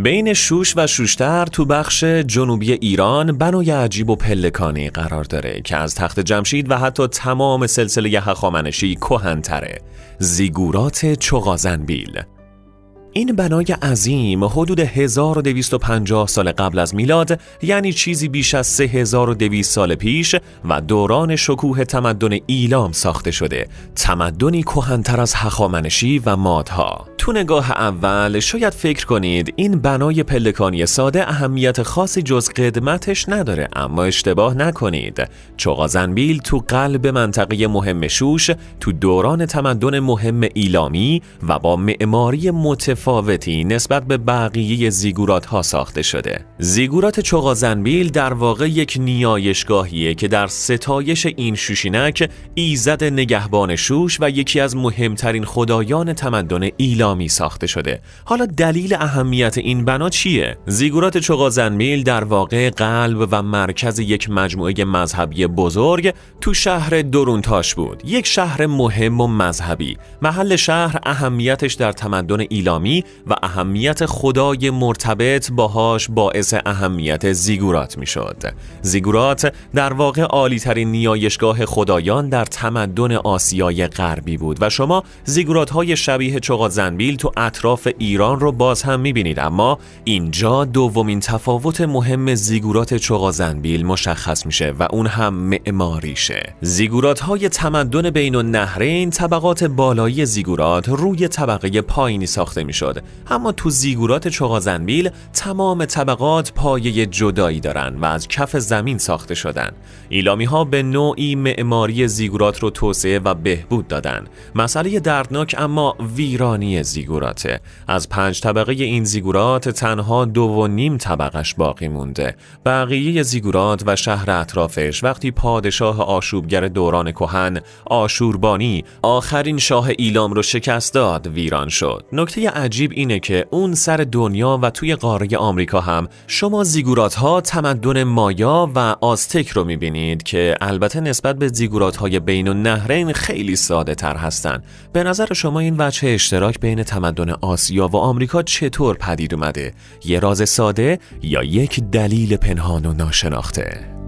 بین شوش و شوشتر تو بخش جنوبی ایران بنای عجیب و پلکانی قرار داره که از تخت جمشید و حتی تمام سلسله هخامنشی کهن‌تره. زیگورات چغازنبیل. این بنای عظیم حدود 1250 سال قبل از میلاد، یعنی چیزی بیش از 3200 سال پیش و دوران شکوه تمدن ایلام ساخته شده. تمدنی کهن‌تر از هخامنشی و مادها. تو نگاه اول شاید فکر کنید این بنای پلکانی ساده اهمیت خاصی جز قدمتش نداره، اما اشتباه نکنید. چغازنبیل تو قلب منطقه مهم شوش تو دوران تمدن مهم ایلامی و با معماری متفاوتی نسبت به بقیه زیگورات ها ساخته شده. زیگورات چغازنبیل در واقع یک نیایشگاهیه که در ستایش این شوشینک، ایزد نگهبان شوش و یکی از مهمترین خدایان تمدن ایلامی ساخته شده. حالا دلیل اهمیت این بنا چیه؟ زیگورات چغازنبیل در واقع قلب و مرکز یک مجموعه مذهبی بزرگ تو شهر درونتاش بود، یک شهر مهم و مذهبی. محل شهر اهمیتش در تمدن ایلامی و اهمیت خدای مرتبط باهاش باعث اهمیت زیگورات میشد. زیگورات در واقع عالی‌ترین نیایشگاه خدایان در تمدن آسیای غربی بود و شما زیگورات‌های شبیه چغازنبیل تو اطراف ایران رو باز هم می‌بینید، اما اینجا دومین تفاوت مهم زیگورات چغازنبیل مشخص میشه و اون هم معماریشه. زیگورات‌های تمدن بین النهرین، طبقات بالایی زیگورات روی طبقه پایینی ساخته میشد، اما تو زیگورات چغازنبیل تمام طبقات پایه جدایی دارن و از کف زمین ساخته شدن. ایلامی‌ها به نوعی معماری زیگورات رو توسعه و بهبود دادن. مسئله دردناک اما ویرانی زیگوراته. از 5 طبقه این زیگورات تنها 2.5 طبقش باقی مونده. بقیه زیگورات و شهر اطرافش وقتی پادشاه آشوبگر دوران کهن آشوربانی آخرین شاه ایلام رو شکست داد ویران شد. نکته عجیب اینه که اون سر دنیا و توی قاره آمریکا هم شما زیگورات‌ها تمدن مایا و آزتک رو می‌بینید که البته نسبت به زیگورات‌های بین النهرین خیلی ساده تر هستن. به نظر شما این وجه اشتراک بین تمدن آسیا و آمریکا چطور پدید اومده؟ یه راز ساده یا یک دلیل پنهان و ناشناخته؟